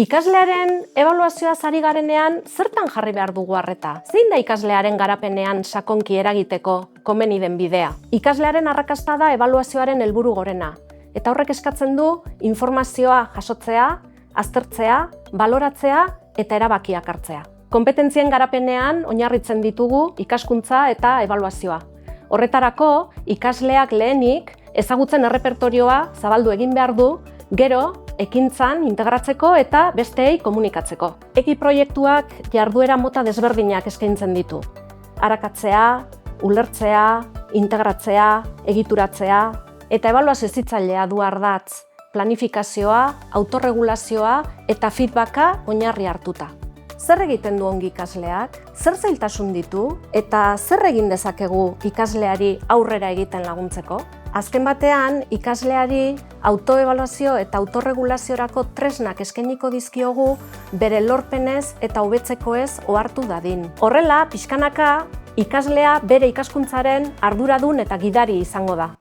Ikaslearen ebaluazioa ari garenean, zertan jarri behar dugu arreta? Zein da ikaslearen garapenean sakonki eragiteko komeni den bidea? Ikaslearen arrakasta da ebaluazioaren helburu gorena, eta horrek eskatzen du informazioa jasotzea, aztertzea, baloratzea eta erabakiak hartzea. Konpetentzien garapenean oinarritzen ditugu ikaskuntza eta ebaluazioa. Horretarako, ikasleak lehenik ezagutzen errepertorioa zabaldu egin behar du, gero, ekintzan integratzeko eta besteei komunikatzeko. Eki proiektuak jarduera mota desberdinak eskaintzen ditu. Arakatzea, ulertzea, integratzea, egituratzea eta ebaluazio hezitzailea du ardatz, planifikazioa, autorregulazioa eta feedbacka oinarri hartuta. Zer egiten du ongi ikasleak? Zer zailtasun ditu? Eta zer egin dezakegu ikasleari aurrera egiten laguntzeko? Azken batean, ikasleari autoebaluazio eta autorregulaziorako tresnak eskainiko dizkiogu bere lorpenez eta hobetzekoez ohartu dadin. Horrela, pixkanaka, ikaslea bere ikaskuntzaren arduradun eta gidari izango da.